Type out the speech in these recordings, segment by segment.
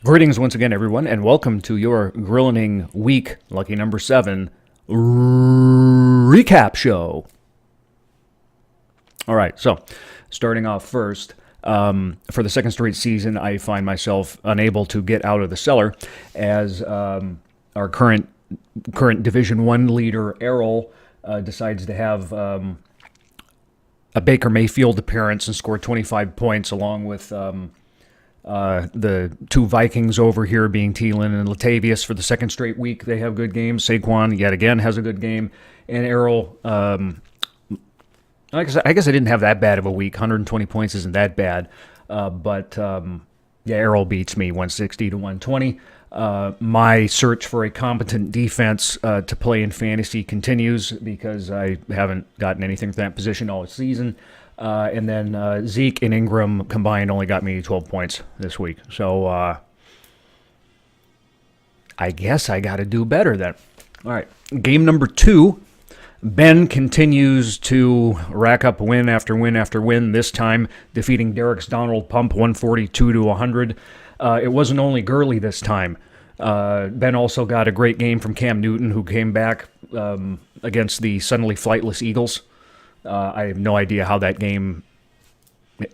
Greetings once again, everyone, and welcome to your Grillening Week, lucky number 7, recap show. All right, so starting off first, for the second straight season, I find myself unable to get out of the cellar as our current Division One leader, Errol, decides to have a Baker Mayfield appearance and score 25 points along with the two Vikings over here being Thielen and Latavius for the second straight week. They have good games. Saquon, yet again, has a good game. And Errol, I guess I didn't have that bad of a week. 120 points isn't that bad. But Errol beats me 160 to 120. My search for a competent defense to play in fantasy continues because I haven't gotten anything from that position all season. And then Zeke and Ingram combined only got me 12 points this week. So I guess I got to do better then. All right, game number 2. Ben continues to rack up win after win after win, this time defeating Derek's Donald Pump 142 to 100. It wasn't only Gurley this time. Ben also got a great game from Cam Newton, who came back against the suddenly flightless Eagles. I have no idea how that game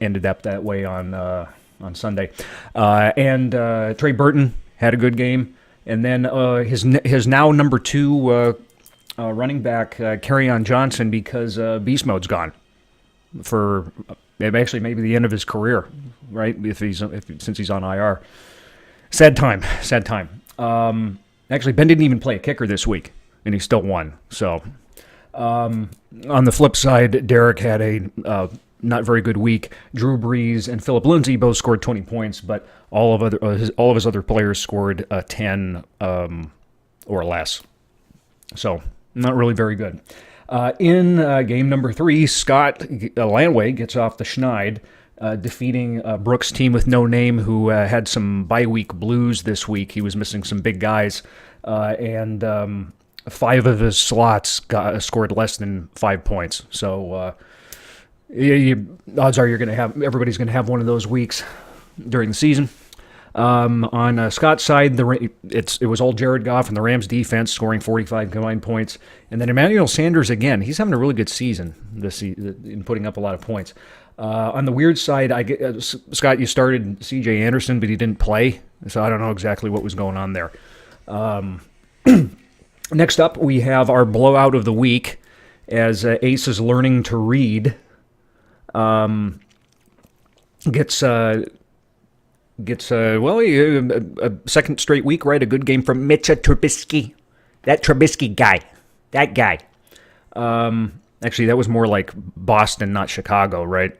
ended up that way on Sunday. And Trey Burton had a good game. And then his now number 2 running back, Kerryon Johnson, because Beast Mode's gone for actually maybe the end of his career, right? Since he's on IR. Sad time. Actually, Ben didn't even play a kicker this week, and he still won. So. On the flip side, Derek had a not very good week. Drew Brees and Philip Lindsay both scored 20 points, but all of his other players scored 10 or less. So not really very good. In game number 3, Scott Landway gets off the schneid, defeating Brooks' team with no name, who had some bye-week blues this week. He was missing some big guys, and 5 of his slots scored less than 5 points. So odds are everybody's going to have one of those weeks during the season. On Scott's side, it was all Jared Goff and the Rams defense scoring 45 combined points. And then Emmanuel Sanders, again, he's having a really good season in putting up a lot of points. On the weird side, Scott, you started C.J. Anderson, but he didn't play. So I don't know exactly what was going on there. Next up, we have our blowout of the week, as Ace is learning to read. Gets a second straight week, right? A good game from Mitcha Trubisky. That Trubisky guy. That guy. Actually, that was more like Boston, not Chicago, right?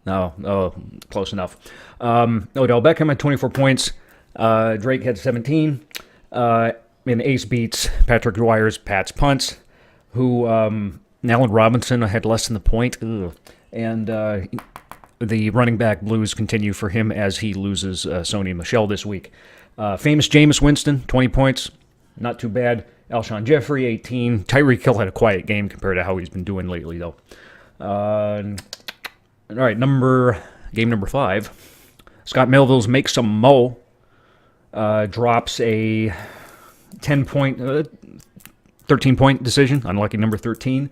No, close enough. Odell Beckham had 24 points. Drake had 17. And Ace beats Patrick Dwyer's Pat's punts, who Allen Robinson had less than the point. Ugh. And the running back blues continue for him as he loses Sony Michel this week. Famous Jameis Winston, 20 points. Not too bad. Alshon Jeffrey, 18. Tyreek Hill had a quiet game compared to how he's been doing lately, though. All right, game number 5. Scott Melville's Make Some Mo drops a 13-point decision, unlucky number 13,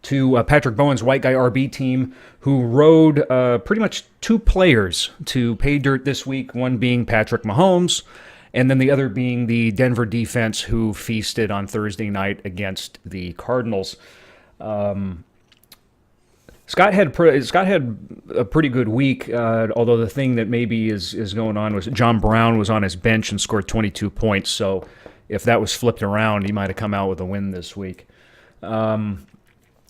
to Patrick Bowen's White Guy RB team, who rode pretty much 2 players to pay dirt this week, one being Patrick Mahomes, and then the other being the Denver defense, who feasted on Thursday night against the Cardinals. Scott had a pretty good week, although the thing that maybe is going on was John Brown was on his bench and scored 22 points, so if that was flipped around, he might have come out with a win this week. And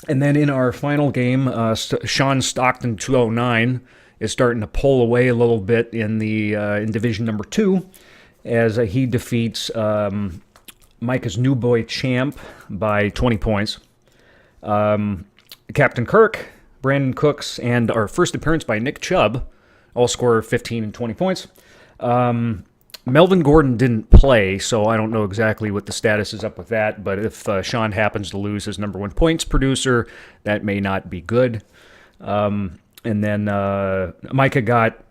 then in our final game, Sean Stockton 209 is starting to pull away a little bit in Division number 2 as he defeats Micah's new boy Champ by 20 points. Captain Kirk, Brandon Cooks, and our first appearance by Nick Chubb all score 15 and 20 points. Melvin Gordon didn't play, so I don't know exactly what the status is up with that, but if Sean happens to lose his number 1 points producer, that may not be good. And then Micah got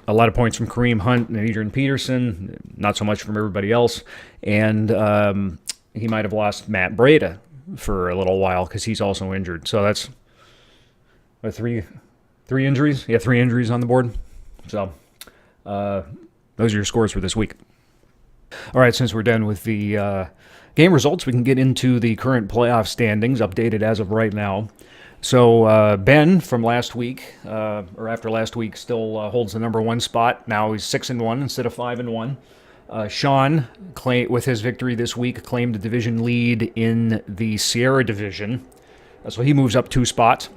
a lot of points from Kareem Hunt and Adrian Peterson, not so much from everybody else. And he might have lost Matt Breida for a little while because he's also injured. So that's three injuries. Yeah, 3 injuries on the board. So those are your scores for this week. All right, since we're done with the game results, we can get into the current playoff standings, updated as of right now. So Ben from last week, or after last week, still holds the number 1 spot. Now he's 6-1 instead of 5-1. Sean, with his victory this week, claimed a division lead in the Sierra division. So he moves up 2 spots.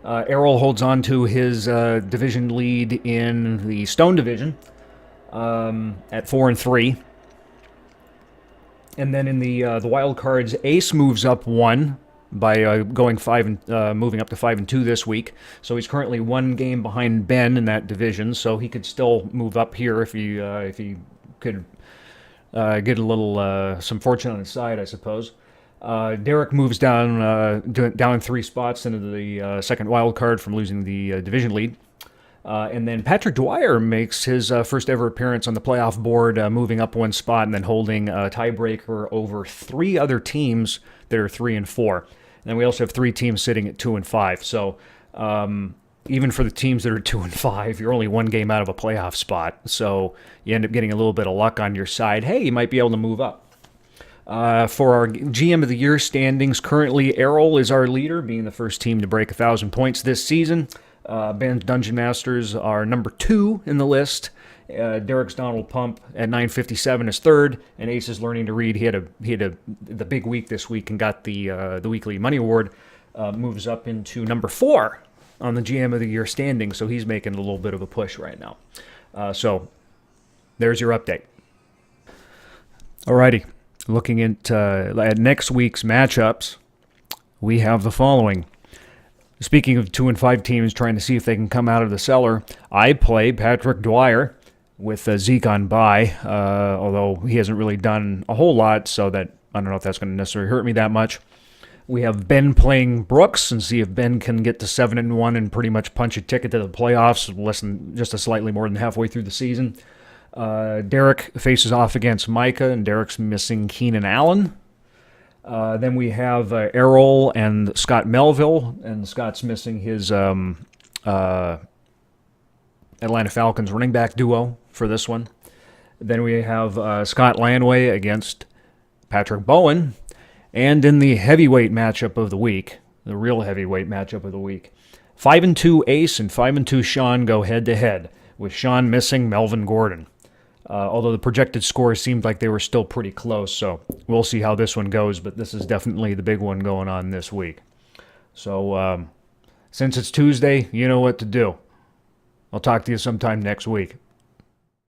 Errol holds on to his division lead in the Stone division at 4-3. And then in the wild cards, Ace moves up 1 by going 5 and moving up to 5-2 this week. So he's currently 1 game behind Ben in that division. So he could still move up here if he could get a little some fortune on his side, I suppose. Derek moves down 3 spots into the second wild card from losing the division lead. And then Patrick Dwyer makes his first ever appearance on the playoff board, moving up 1 spot and then holding a tiebreaker over 3 other teams that are 3 and 4. And then we also have 3 teams sitting at 2 and 5. So even for the teams that are 2 and 5, you're only 1 game out of a playoff spot. So you end up getting a little bit of luck on your side. Hey, you might be able to move up. For our GM of the Year standings, currently Errol is our leader, being the first team to break 1,000 points this season. Ben's Dungeon Masters are number 2 in the list. Derek's Donald Pump at 957 is third, and Ace is learning to read. He had the big week this week and got the weekly money award. Moves up into number 4 on the GM of the Year standing, so he's making a little bit of a push right now. So there's your update. Alrighty, looking at next week's matchups, we have the following. Speaking of 2 and 5 teams trying to see if they can come out of the cellar, I play Patrick Dwyer with Zeke on bye, although he hasn't really done a whole lot, so that I don't know if that's going to necessarily hurt me that much. We have Ben playing Brooks and see if Ben can get to 7-1 and pretty much punch a ticket to the playoffs, just a slightly more than halfway through the season. Derek faces off against Micah, and Derek's missing Keenan Allen. Then we have Errol and Scott Melville, and Scott's missing his Atlanta Falcons running back duo for this one. Then we have Scott Landway against Patrick Bowen. And in the heavyweight matchup of the week, the real heavyweight matchup of the week, 5-2 Ace and 5-2 Sean go head-to-head, with Sean missing Melvin Gordon. Although the projected scores seemed like they were still pretty close, so we'll see how this one goes, but this is definitely the big one going on this week. So since it's Tuesday, you know what to do. I'll talk to you sometime next week.